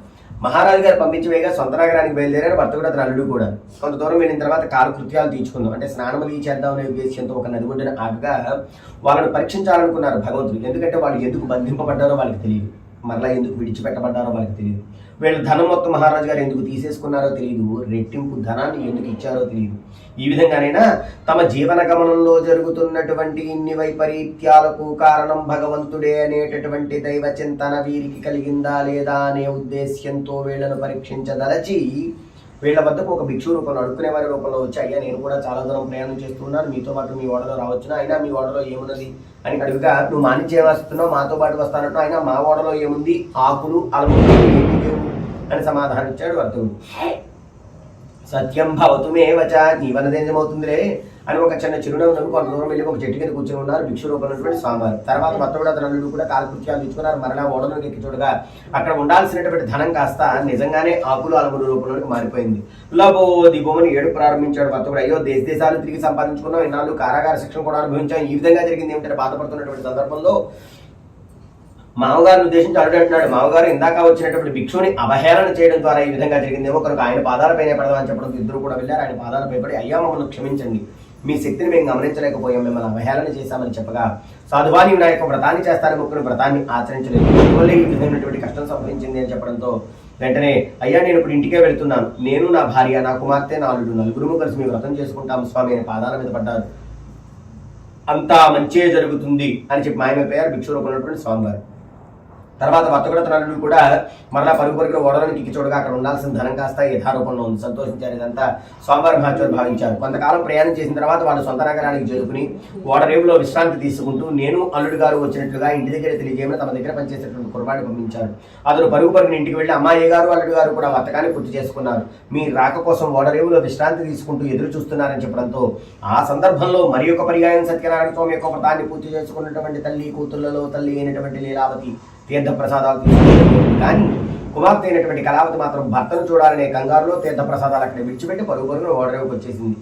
మహారాజు గారు పంపించవేగా సొంత నగరానికి బయలుదేరారు. భర్త కూడా తన అల్లుడు కూడా. కొంత దూరం వెళ్ళిన తర్వాత కాలకృత్యాలు తీర్చుకుందాం అంటే స్నానములు చేద్దామనే ఉద్దేశంతో ఒక నది ఒడ్డున ఆగగా వాళ్ళని పరీక్షించాలనుకున్నారు భగవంతుడు. ఎందుకంటే వాళ్ళు ఎందుకు బంధింపబడ్డారో వాళ్ళకి తెలియదు, మరలా ఎందుకు విడిచిపెట్టబడ్డారో వాళ్ళకి తెలియదు. వీళ్ళు ధనం మొత్తం మహారాజు గారు ఎందుకు తీసేసుకున్నారో తెలియదు, రెట్టింపు ధనాన్ని ఎందుకు ఇచ్చారో తెలియదు. ఈ విధంగానైనా తమ జీవన గమనంలో జరుగుతున్నటువంటి ఇన్ని వైపరీత్యాలకు కారణం భగవంతుడే అనేటటువంటి దైవ చింతన వీరికి కలిగిందా లేదా అనే ఉద్దేశ్యంతో వీళ్ళను పరీక్షించదలచి వీళ్ళ వద్దకు ఒక భిక్షు రూపంలో అడుక్కునే వారి రూపంలో వచ్చి, అయ్యా నేను కూడా చాలా దూరం ప్రయాణం చేస్తున్నాను, మీతో పాటు మీ ఓడలో రావచ్చునా, అయినా మీ ఓడలో ఏమున్నది అని అడుగుగా, నువ్వు మానించే వస్తున్నావు మాతో పాటు వస్తానంటూ, అయినా మా ఓడలో ఏముంది, ఆకులు అలములు ఏమి లేవు అని సమాధానం ఇచ్చాడు అర్జునుడు. సత్యం భవతు మే వచ, నీవన్నది నిజమవుతుందిలే, అని ఒక చిన్న చిరునవ్వు కొంత దూరం వెళ్ళి ఒక చెట్టు కింద కూర్చొని ఉన్నారు భిక్షు రూపంలో స్వామివారు. తర్వాత మొత్తం కూడా అల్లుడు కూడా కాలకృత్యాలు తెచ్చుకున్నారు. మరలా ఓడలోకి ఎక్కి చూడగా అక్కడ ఉండాల్సినటువంటి ధనం కాస్త నిజంగానే ఆకులు అలములు రూపంలోకి మారిపోయింది. లబో దిబోమని ఏడు ప్రారంభించాడు భర్త కూడా. అయ్యో దేశాలు తిరిగి సంపాదించుకున్నాం, ఇన్నాళ్ళు కారాగార శిక్షణ కూడా అనుభవించాం, ఈ విధంగా జరిగింది ఏమిటంటే బాధపడుతున్నటువంటి సందర్భంలో మామగారిని ఉద్దేశించి అల్లుడు అంటున్నాడు, మామగారు ఇందాక వచ్చినటువంటి భిక్షుని అవహేళన చేయడం ద్వారా ఈ విధంగా జరిగిందేమో కనుక ఆయన పాదాలపైనే పడదామని చెప్పడం ఇద్దరు కూడా వెళ్ళారు. ఆయన పాదాలపై పడి అయ్యా మమ్మల్ని క్షమించండి, మీ శక్తిని మేము గమనించలేకపోయాం, మిమ్మల్ని అవహేళన చేశామని చెప్పగా సాధువా నీవు నా యొక్క వ్రతాన్ని చేస్తానని మొక్కుని వ్రతాన్ని ఆచరించలేదు, అందువల్ల ఈ విధమైనటువంటి కష్టం సంభవించింది అని చెప్పడంతో వెంటనే అయ్యా నేను ఇప్పుడు ఇంటికే వెళ్తున్నాను, నేను నా భార్య నా కుమార్తె నా అల్లుడు నలుగురు కలిసి మీ వ్రతం చేసుకుంటాం స్వామి అని పాదాల మీద పడ్డారు. అంతా మంచే జరుగుతుంది అని చెప్పి మాయమైపోయారు భిక్షు రూపంలో ఉన్నటువంటి స్వామివారు. తర్వాత వర్తకుడు కూడా మరలా పరుగుపరుగులో ఓడలను కిక్కి చూడగా అక్కడ ఉండాల్సిన ధనం కాస్త యథారూపంలో ఉంది. సంతోషించారు. ఇదంతా స్వామివారి మహత్వాన్ని భావించారు. కొంతకాలం ప్రయాణం చేసిన తర్వాత వాళ్ళు సొంత నగరానికి చేరుకుని ఓడరేవులో విశ్రాంతి తీసుకుంటూ నేను అల్లుడు గారు వచ్చినట్లుగా ఇంటి దగ్గర తెలియజేయమని తమ దగ్గర పనిచేసేటువంటి కుర్బాన్ని పంపించారు. అతను పరుగుపరుగుని ఇంటికి వెళ్ళి అమ్మాయి గారు అల్లుడు గారు కూడా వర్తకాన్ని పూర్తి చేసుకున్నారు, మీ రాక కోసం ఓడరేవులో విశ్రాంతి తీసుకుంటూ ఎదురు చూస్తున్నారని చెప్పడంతో ఆ సందర్భంలో మరి ఒక పర్యాయం సత్యనారాయణ స్వామి యొక్క వ్రతాన్ని పూర్తి చేసుకున్నటువంటి తల్లి కూతుళ్లలో తల్లి అయినటువంటి లీలావతి తీర్థ ప్రసాదాలు తీసుకుంటుంది. కానీ కుమార్తె అయినటువంటి కళావతి మాత్రం భర్తను చూడాలనే కంగారులో తీర్థ ప్రసాదాలు అక్కడ విడిచిపెట్టి పరుగుపరుగున ఓడరేవుకు వచ్చేసింది.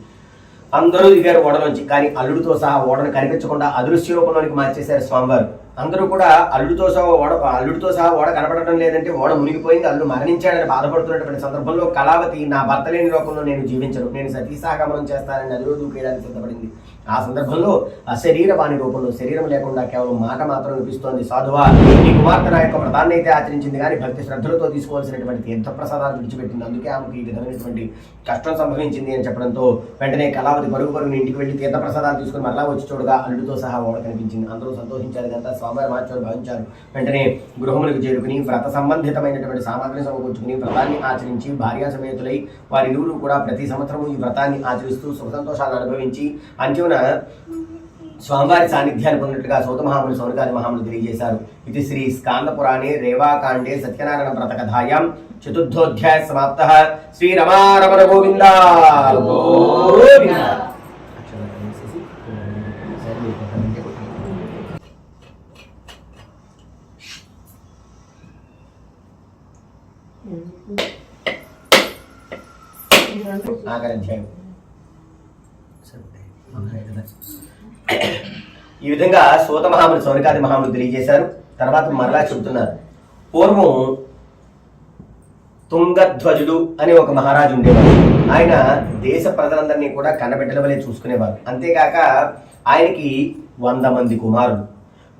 అందరూ దిగారు ఓడలోంచి, కానీ అల్లుడితో సహా ఓడను కనిపించకుండా అదృశ్య రూపంలోనికి మార్చేశారు స్వామివారు. అందరూ కూడా అల్లుడితో సహా ఓడ కనపడటం లేదంటే ఓడ మునిగిపోయింది, అల్లుడు మరణించాడని బాధపడుతున్నటువంటి సందర్భంలో కళావతి నా భర్త లేని లోకంలో నేను జీవించను, నేను సతీసాగమనం చేస్తానని నదిలో దూకేయడానికి సిద్ధపడింది. ఆ సందర్భంలో అశరీరవాణి రూపంలో శరీరం లేకుండా కేవలం మాట మాత్రం వినిపిస్తోంది, సాధువా నీ కుమార్తె నా యొక్క వ్రతాన్ని అయితే ఆచరించింది కానీ భక్తి శ్రద్ధలతో తీసుకోవాల్సినటువంటి తీర్థప్రసాదాలు విడిచిపెట్టింది, అందుకే ఆమెకు ఈ విధమైనటువంటి కష్టం సంభవించింది అని చెప్పడంతో వెంటనే కళావతి పరుగుని ఇంటికి వెళ్లి తీర్థప్రసాదాలు తీసుకుని మరలా వచ్చి చూడగా అల్లుడితో సహా ఓడ కనిపించింది. అందరూ సంతోషించారు. ఇదంతా స్వామివారి మహత్వాన్ని భావించారు. వెంటనే గృహములకు చేరుకుని వ్రత సంబంధితమైనటువంటి సామాగ్రిని సమకూర్చుకుని వ్రతాన్ని ఆచరించి భార్యా సమేతులై వారిరువురు కూడా ప్రతి సంవత్సరం ఈ వ్రతాన్ని ఆచరిస్తూ సుఖ సంతోషాలను అనుభవించి అంత్యమున స్వామివారి సాన్నిధ్యాన్ని పొందినట్లుగా సౌత మహాముని సౌనకాది మహాములు తెలియజేశారు. ఇది శ్రీ స్కాంద పురాణే రేవాకాండే సత్యనారాయణ వ్రత కథాయాం చతుర్థోధ్యాయ సమాప్తః. శ్రీ రమారమణ గోవింద ఆఖరాధ్యాయం. ఈ విధంగా సూత మహాముని సౌనకాది మహాములు తెలియజేశారు. తర్వాత మరలా చెబుతున్నారు, పూర్వం తుంగధ్వజుడు అని ఒక మహారాజు ఉండేవారు. ఆయన దేశ ప్రజలందరినీ కూడా కన్నబిడ్డల వలె చూసుకునేవారు. అంతేకాక ఆయనకి 100 మంది కుమారులు.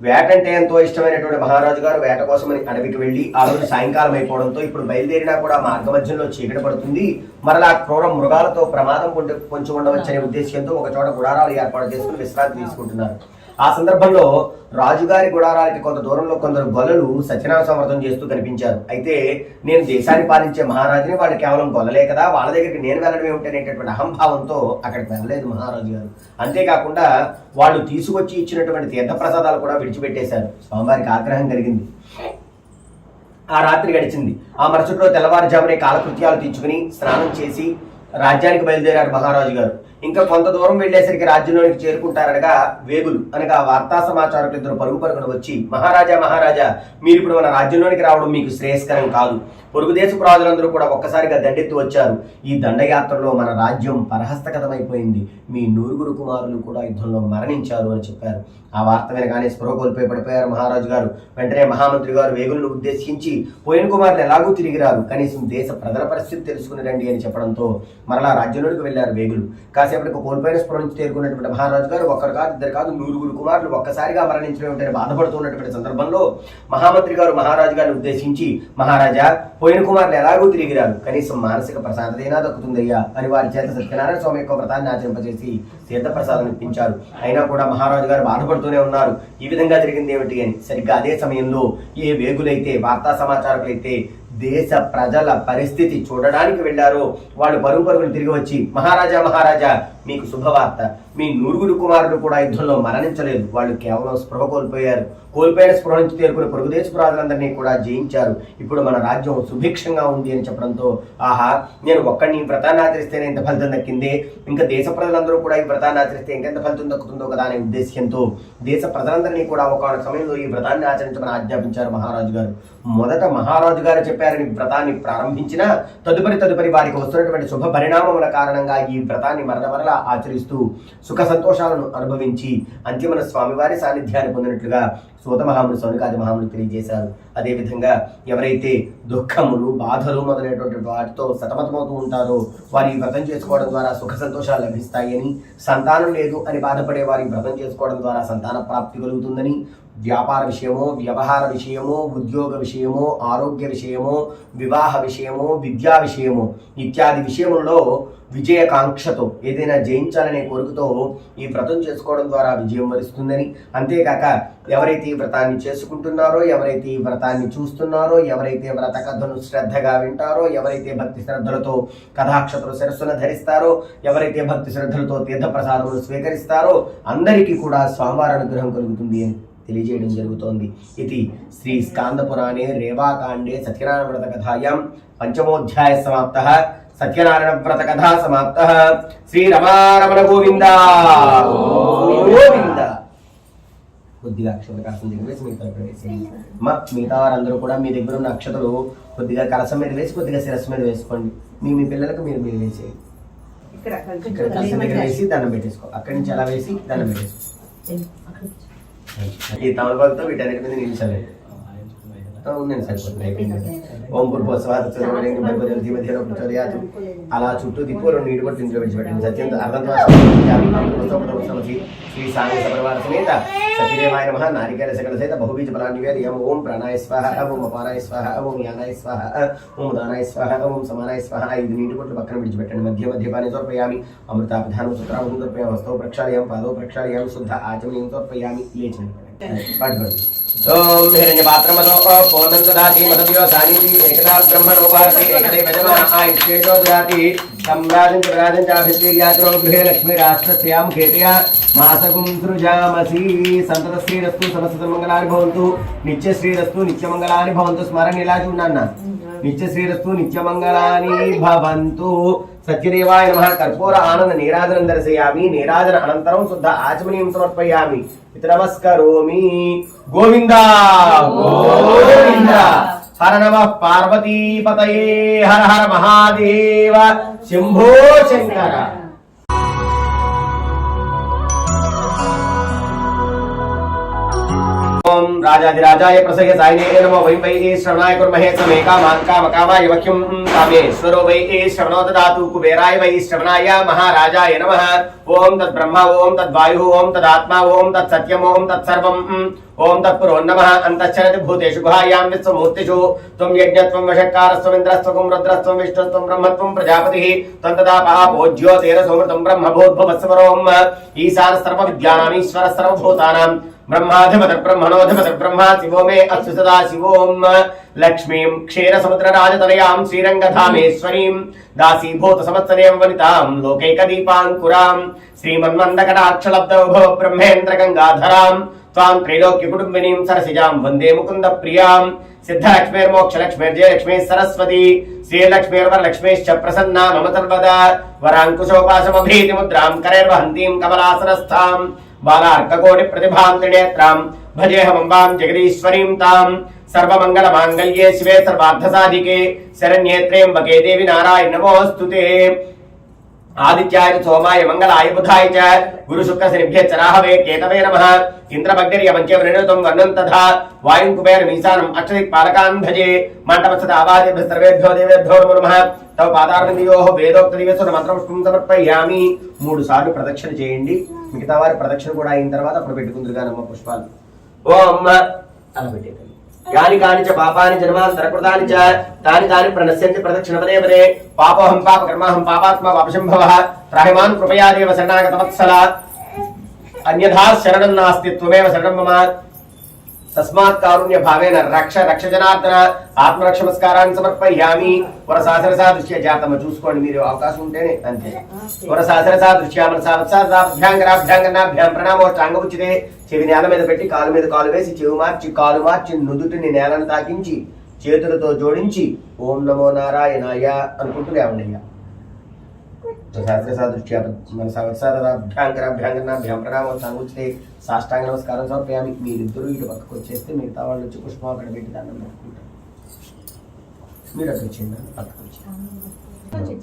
వేటంటే ఎంతో ఇష్టమైనటువంటి మహారాజు గారు వేట కోసమని అడవికి వెళ్ళి ఆ రోజు సాయంకాలం అయిపోవడంతో ఇప్పుడు బయలుదేరినా కూడా మార్గ మధ్యంలో చీకటి పడుతుంది, మరలా క్రూర మృగాలతో ప్రమాదం పొంచి ఉండవచ్చనే ఉద్దేశంతో ఒక చోట గుడారాలు ఏర్పాటు చేసుకుని విశ్రాంతి తీసుకుంటున్నారు. ఆ సందర్భంలో రాజుగారి గుడారాలకి కొంత దూరంలో కొందరు గొల్లలు సత్యనారాయణ సమర్థం చేస్తూ కనిపించారు. అయితే నేను దేశాన్ని పాలించే మహారాజుని, వాళ్ళు కేవలం గొల్లలే కదా, వాళ్ళ దగ్గరికి నేను వెళ్ళడం ఏమిటనేటటువంటి అహంభావంతో అక్కడికి వెళ్ళలేదు మహారాజు గారు. అంతేకాకుండా వాళ్ళు తీసుకొచ్చి ఇచ్చినటువంటి తీర్థప్రసాదాలు కూడా విడిచిపెట్టేశారు. స్వామివారికి ఆగ్రహం కలిగింది. ఆ రాత్రి గడిచింది. ఆ మరుసటి రోజు తెల్లవారుజామునే కాలకృత్యాలు తీర్చుకుని స్నానం చేసి రాజ్యానికి బయలుదేరారు మహారాజు గారు. ఇంకా కొంత దూరం వెళ్లేసరికి రాజ్యంలోనికి చేరుకుంటారనగా వేగులు అనగా వార్తా సమాచారం ఇద్దరు పరుగున వచ్చి, మహారాజా మీరు ఇప్పుడు మన రాజ్యంలోనికి రావడం మీకు శ్రేయస్కరం కాదు, పొరుగు దేశపు రాజులందరూ కూడా ఒక్కసారిగా దండెత్తి వచ్చారు, ఈ దండయాత్రలో మన రాజ్యం పరహస్తగతమైపోయింది, మీ 9 కుమారులు కూడా యుద్ధంలో మరణించారు అని చెప్పారు. ఆ వార్త వినగానే స్పృహ కోల్పోయి పడిపోయారు మహారాజు గారు. వెంటనే మహామంత్రి గారు వేగులను ఉద్దేశించి, పోయిన కుమారులు ఎలాగూ తిరిగి రారు, కనీసం దేశ ప్రజల పరిస్థితి తెలుసుకుని రండి అని చెప్పడంతో మరలా రాజ్యంలోనికి వెళ్లారు వేగులు. కాసేపటికి కోల్పోయిన స్పృహ నుంచి తేరుకున్నటువంటి మహారాజు గారు ఒక్కరు కాదు, ఇద్దరు కాదు, 9 కుమారులు ఒక్కసారిగా మరణించడం ఏమిటని బాధపడుతున్నటువంటి సందర్భంలో మహామంత్రి గారు మహారాజు గారిని ఉద్దేశించి, మహారాజా పోయిన కుమారులు ఎలాగూ తిరిగి రారు, కనీసం మానసిక ప్రశాంతతైనా దక్కుతుందయ్యా అని వారి చేత సత్యనారాయణ స్వామి యొక్క వ్రతాన్ని ఆచరింపజేసి తీర్థప్రసాదం ఇప్పించారు. అయినా కూడా మహారాజు గారు బాధపడుతూనే ఉన్నారు, ఈ విధంగా జరిగింది ఏమిటి అని. సరిగ్గా అదే సమయంలో ఏ వేగులైతే వార్తా సమాచారకులైతే దేశ ప్రజల పరిస్థితి చూడడానికి వెళ్లారో వాళ్ళు పరుగుని తిరిగి వచ్చి, మహారాజా మీకు శుభవార్త. మీ నూరుగురు కుమారులు కూడా యుద్ధంలో మరణించలేదు. వాళ్ళు కేవలం స్పృహ కోల్పోయిన స్పృహ నుంచి తేరుకుని పొరుగుదేశపు రాజులందరినీ కూడా జయించారు. ఇప్పుడు మన రాజ్యం సుభిక్షంగా ఉంది అని చెప్పడంతో, ఆహా, నేను ఒక్కడిని ఈ వ్రతాన్ని ఆచరిస్తేనే ఇంత ఫలితం దక్కిందే, ఇంకా దేశ ప్రజలందరూ కూడా ఈ వ్రతాన్ని ఆచరిస్తే ఇంకెంత ఫలితం దక్కుతుందో కదా అనే ఉద్దేశ్యంతో దేశ ప్రజలందరినీ కూడా ఒక సమయంలో ఈ వ్రతాన్ని ఆచరించమని ఆజ్ఞాపించారు మహారాజు గారు. మొదట మహారాజు గారు చెప్పారని వ్రతాన్ని ప్రారంభించిన తదుపరి వారికి వస్తున్నటువంటి శుభ పరిణామముల కారణంగా ఈ వ్రతాన్ని మరల ఆచరిస్తూ సుఖ సంతోషాలను అనుభవించి అంతిమన స్వామివారి సాన్నిధ్యాన్ని పొందినట్లుగా సూత మహాములు, సౌనికాది మహాములు తెలియజేశారు. అదేవిధంగా ఎవరైతే దుఃఖములు, బాధలు మొదలైనటువంటి వాటితో సతమతమవుతూ ఉంటారో వారి వ్రతం చేసుకోవడం ద్వారా సుఖ సంతోషాలు లభిస్తాయని, సంతానం లేదు అని బాధపడే వారి వ్రతం చేసుకోవడం ద్వారా సంతాన ప్రాప్తి కలుగుతుందని, వ్యాపార విషయమో, వ్యవహార విషయమో, ఉద్యోగ విషయమో, ఆరోగ్య విషయమో, వివాహ విషయమో, విద్యా విషయమో ఇత్యాది విషయములలో విజయకాంక్షతో ఏదైనా జయించాలనే కోరికతో ఈ వ్రతం చేసుకోవడం ద్వారా విజయం వరిస్తుందని, అంతేకాక ఎవరైతే ఈ వ్రతాన్ని చేసుకుంటున్నారో, ఎవరైతే ఈ వ్రతాన్ని చూస్తున్నారో, ఎవరైతే వ్రత కథను శ్రద్ధగా వింటారో, ఎవరైతే భక్తి శ్రద్ధలతో కథాక్షతలు శిరస్సును ధరిస్తారో, ఎవరైతే భక్తి శ్రద్ధలతో తీర్థప్రసాదములు స్వీకరిస్తారో అందరికీ కూడా స్వామివారి అనుగ్రహం కలుగుతుంది అని తెలియజేయడం జరుగుతోంది. ఇది శ్రీ స్కాంద పురాణే రేవాకాండే సత్యనారాయణ వ్రత కథాయాం పంచమోధ్యాయ సమాప్త. సత్యనారాయణ వ్రత కథా సమాప్త. శ్రీ రమారమణ గోవింద గోవింద. కొద్దిగా అక్షతలు కాసం దగ్గర వేసి మిగతా వారందరూ కూడా మీ దగ్గర ఉన్న అక్షతలు కొద్దిగా కలసం మీద వేసి కొద్దిగా శిరస్సు మీద వేసుకోండి. మీ పిల్లలకు మీరు వేసేయండి. ఇక్కడ కలసం దగ్గర వేసి దండం పెట్టేసుకో. అక్కడి నుంచి అలా వేసి దండం పెట్టేసుకో. ఈ తమలపాకుతో వీటన్నిటి మీద నిలిచాలి. ఉందండి, సరిపోతుంది. ఓం అలా చుట్టూ తిప్పు 2 నీళ్ళు కూడా తింటూ విడిచిపెట్టండి. సత్యంత అర్ధంతో శ్రీ సాంగ పరివార సమేత సత్యదేవాయ నమః నారికేల సకల సహిత బహుబీజ ఫలాన్నివేదయం. ఓం ప్రాణాయ స్వాహ, ఓం అపానాయ స్వాహ, ఓం యానాయ స్వాహ, ఓం దానాయ స్వాహ, ఓం సమానాయ స్వాహ. 5 నీళ్ళు కొట్లు పక్కన విడిచిపెట్టండి. మధ్యపాని తోర్పయామి. అమృతాపిధానం సుత్రామం తోర్పయామి. హస్తౌ ప్రక్షాళయామి, పాదౌ ప్రక్షాళయామి, శుద్ధ ఆచమనీయం తోర్పయామి. లేచండి. ఓం హిరణ్యపాత్రమదో పూర్ణం దదాతి మదవ్యో సానిధి ఏకదా బ్రహ్మణోపాసి ఏకదే భజమా ఆయుష్యేషో దదాతి సంరాజం చ అభిశ్రీయాత్రో గృహే లక్ష్మీరాష్ట్రస్యాం ఖేతయా మాసగుం సృజామసి. సంతత శ్రీరస్తు సమస్త మంగళాని భవంతు. నిత్య శ్రీరస్తు నిత్యమంగళాని భవంతు. స్మరణ ఇలా చూడన్న. నిత్య శ్రీరస్తు నిత్యమంగళాని భవంతు. సత్యదేవాయ నమః. కర్పూర ఆనంద నీరాజనం దర్శయామి. నీరాజన అనంతరం శుద్ధ ఆచమనీయం సమర్పయామి. ఇది నమస్కరోమి. గోవింద గోవింద. హర నమః పార్వతీపతయే. హర హర మహాదేవ. శంభో శంకర. ఓం రాజాదిరాజాయ ప్రసహ్య సాయినే నమో. వై వై శ్రవణాయ కుర్మహే సమే కామాయ వక్యం కామేశ్వరో వై శ్రవణో దదాతు కుబేరాయ వై శ్రవణాయ మహారాజాయ నమః. ఓం తద్బ్రహ్మ, ఓం తద్వాయు, ఓం తదాత్మ, ఓం తత్సత్యం, ఓం తత్సర్వం, ఓం తత్పురోన్నమః. అంతశ్చరతి భూతేషు గుహాయాం విశ్వమూర్తిషు. త్వం యజ్ఞత్వం వషట్కారస్త్వం ఇంద్రస్త్వం రుద్రస్త్వం విష్ణుస్త్వం బ్రహ్మత్వం ప్రజాపతిః. త్వం తదాపః పూజ్యో తేజసోమృతం బ్రహ్మభూద్భువస్వరోం. ఈశాన సర్వ విద్యానాం ఈశ్వర సర్వభూతానాం బ్రహ్మాధిపతిర్ బ్రహ్మణోధిపతిర్ బ్రహ్మ. శివో మే అస్తు సదా శివోం. లక్ష్మీం క్షీర సముద్ర రాజతనయాం శ్రీరంగధామేశ్వరీం దాసీభూత సంవత్సరేం వనితాం లోకైక దీపాంకురాం శ్రీమన్మందకటాక్షలబ్ధౌభవ బ్రహ్మేంద్ర గంగాధరాం త్వాం త్రైలోక్య కుటుంబినీం సరసిజాం వందే ముకుంద ప్రియాం. సిద్ధలక్ష్మీర్మోక్షలక్ష్మీర్జయలక్ష్మీ సరస్వతి శ్రీలక్ష్మీర్వరలక్ష్మీశ్చ ప్రసన్నా మమ సర్వదా. వరాంకుశోపాశమభీతి ముద్రాం కరైర్వహంతీం కమలాసనస్థాం బాలార్కకోటి ప్రతిభాంతినేత్రాం భజేహమంబాం జగదీశ్వరీం తాం. సర్వమంగళ మాంగళ్యే శివే సర్వార్థసాధికే శరణ్యే త్ర్యంబకే దేవి నారాయణ నమోస్తుతే. ఆదిత్యాయ సోమాయ మంగళాయ బుధాయ చ గురు శుక్ర శనిభ్యశ్చ రాహవే కేతవే నమః. ఇంద్రమగ్ర్య మంచే వృణోతం వర్ణం తథా వాయుం కుబేరం ఈశానం అక్షదిక్పాలకాన్ భజే. మంటపస్థ ఆవాదిభ్య సర్వేభ్యో దేవేభ్యో నమో నమః. తవ పాదారవిందయోః వేదోక్త దివ్యస్సు మంత్రపుష్పం సమర్పయామి. 3 సార్లు ప్రదక్షిణ చేయండి. మిగతా వారి ప్రదక్షిణ కూడా అయిన తర్వాత అప్పుడు పెట్టుకుందురుగా నమ్మ పుష్పాలు. ఓం అలా పెట్టేది. యాని కాని చ పాపాని జన్మాంతరకృతాని చ తాని తాని ప్రణశ్యంతి ప్రదక్షిణ పదే పదే. పాపోహం పాప కర్మాహం పాపాత్మ పాపశంభవః. త్రాహిమాన్ కృపయా దేవ శరణాగత వత్సల. అన్యథా శరణం నాస్తి త్వమేవ శరణం మమ. తస్మాత్ కారుణ్య భావేన రక్ష రక్ష జనార్దన ఆత్మరక్ష నమస్కారాన్ని సమర్పయామి. వరసాసరసా దృశ్య జాతమ చూసుకోండి మీరు అవకాశం ఉంటేనే అంతే. వరసాసరసా దృశ్య మనసాభ్యాంగరాభ్యాంగనాభ్యాం ప్రణామోష్టాంగముచ్చితే. చెవి నేల మీద పెట్టి కాలు మీద కాలు వేసి చెవి మార్చి కాలు మార్చి నుదుటిని నేలను తాకించి చేతులతో జోడించి ఓం నమో నారాయణాయ అనుకుంటూ లేవండియ్యా. సాష్టాంగ నమస్కారం సమర్పయామి. మీరిద్దరూ ఇటు పక్కకు వచ్చేస్తే మిగతా వాళ్ళు వచ్చి పుష్పం అక్కడ పెట్టి దండం పెట్టుకుంటారు. మీరు అక్కడ వచ్చిందా పక్కకు వచ్చి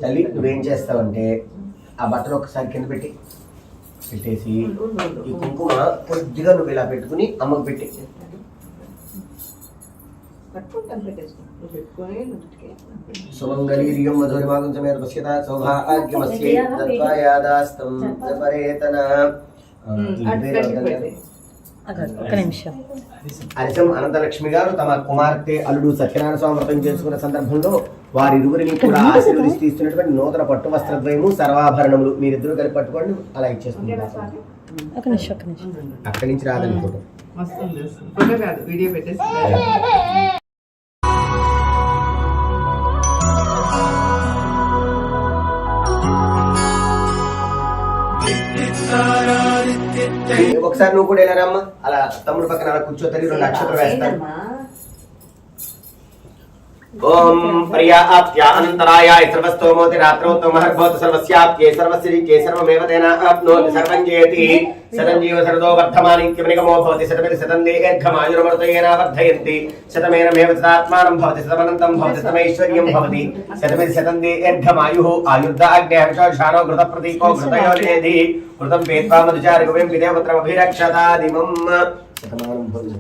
తల్లి నువ్వేం చేస్తావంటే ఆ బట్టలు ఒకసారి కింద పెట్టేసి ఈ కుంకుమ కొద్దిగా నువ్వు ఇలా పెట్టుకుని అమ్మకు పెట్టి సుమంగళీర్యం మధురిమాగం సమేత పశ్యత సౌభాగ్యమస్యై తత్వాయాదాస్తం పరేతన. అరిసం అనంతలక్ష్మి గారు తమ కుమార్తె అల్లుడు సత్యనారాయణ స్వామి వ్రతం చేసుకున్న సందర్భంలో వారిరువురిని కూడా ఆశీర్వదిస్తూ ఇస్తున్నటువంటి నూతన పట్టు వస్త్రద్వయము సర్వాభరణములు మీరిద్దరూ కలిపి పట్టుకోండి. అలా ఇచ్చేస్తున్నారు. అక్కడి నుంచి రాదని ఫోటో వీడియో పెట్టేసి ఒకసారి నువ్వు కూడా వెళ్ళారమ్మా. అలా తమ్ముడు పక్కన అలా కూర్చో తల్లి. 2 అక్షతలు వేస్తాను. ఓం ప్రియాప్త్యా అనంతరాయాయ సర్వస్తోమోతి రాత్రౌతో మహర్భవతు సర్వస్యాప్త్యే సర్వస్య సర్వమేవ తేన ఆప్నోతి సర్వం జయతి. శతంజీవ శరదో వర్ధమానిత్యమనిగమో భవతి. శతమితి శతం దీర్ఘమాయురమృతయేన వర్ధయంతి. శతమేనమేవ తదాత్మానం భవతి. శతమనంతం భవతి. శతమైశ్వర్యం భవతి. శతమితి శతం దీర్ఘమాయుః ఆయుర్దాగ్నేహర్షారో ఘృత ప్రతీకో ఘృతయోనేధి. ఘృతం పేత్వా మధుచారికవేం పిదేవత్రమభిరక్షతాదిమం. శతమానం భవతి.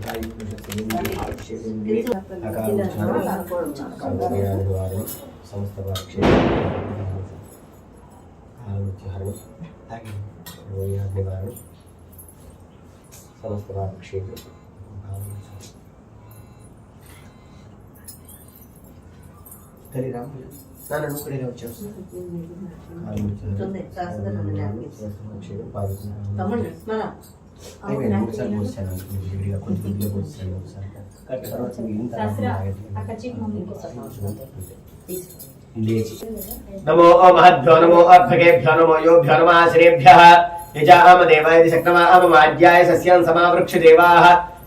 సమస్త సమస్త తల్లి రాము నాన్న నువ్వు కూడా వచ్చావు. నమో మహద్భ్యో నమో అర్భగేభ్యో నమో యోభ్యో నమాశ్రేభ్యః. యజామ దేవాయ శక్నమాజ్యాయ సస్యాన్ సమావృక్ష దేవాః.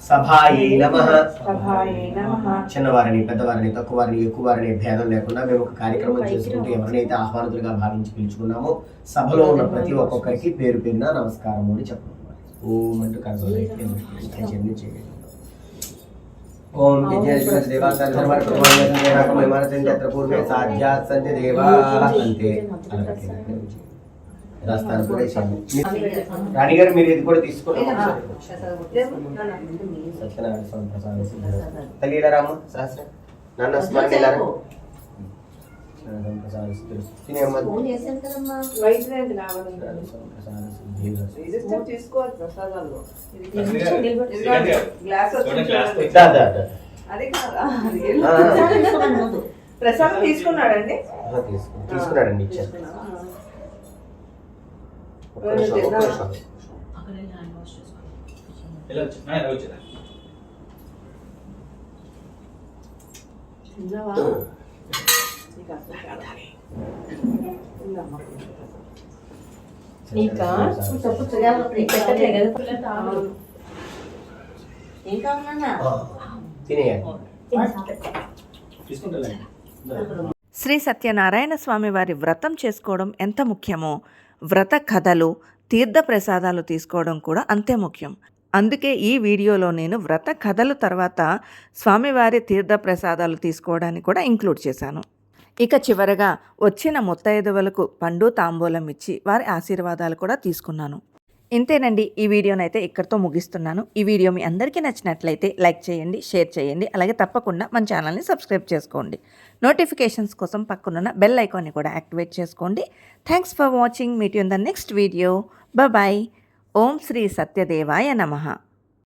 సభాయే నమః. చిన్నవారిని పెద్దవారిని తక్కువ వారిని ఎక్కువ వారిని భేదం లేకుండా మేము ఒక కార్యక్రమం చేసుకుంటూ ఎవరినైతే ఆహ్వానితులుగా భావించి పిలుచుకున్నామో సభలో ఉన్న ప్రతి ఒక్కొక్కరికి పేరు పేరున నమస్కారము అని చెప్పడం. ఓం అంటూ కర్మలైతే చేయండి. ఓం పూర్వే సాధ్యాత్ సంతి దేవాః. అంతే రాస్తాను కూడా. రాణి గారు మీరు ఇది కూడా తీసుకోండి. సత్యనారాయణ స్వామి ప్రసాదం తల్లి ఇలా రామ్మ సహస్ర నాన్న స్మరణ ఇలా ప్రసాదం తీసుకున్నాడండి. తీసుకున్నాడండి ఇచ్చారు. శ్రీ సత్యనారాయణ స్వామి వారి వ్రతం చేసుకోవడం ఎంత ముఖ్యమో వ్రత కథలు తీర్థ ప్రసాదాలు తీసుకోవడం కూడా అంతే ముఖ్యం. అందుకే ఈ వీడియోలో నేను వ్రత కథలు తర్వాత స్వామివారి తీర్థ ప్రసాదాలు తీసుకోవడానికి కూడా ఇంక్లూడ్ చేశాను. ఇక చివరగా వచ్చిన ముత్తైదువులకు పండు తాంబూలం ఇచ్చి వారి ఆశీర్వాదాలు కూడా తీసుకున్నాను. ఇంతేనండి, ఈ వీడియోనైతే ఇక్కడితో ముగిస్తున్నాను. ఈ వీడియో మీ అందరికీ నచ్చినట్లయితే లైక్ చేయండి, షేర్ చేయండి. అలాగే తప్పకుండా మన ఛానల్ని సబ్స్క్రైబ్ చేసుకోండి. నోటిఫికేషన్స్ కోసం పక్కనున్న బెల్ ఐకాన్ని కూడా యాక్టివేట్ చేసుకోండి. Thanks for watching. Meet you in the next video. Bye. ఓం శ్రీ సత్యదేవాయ నమః.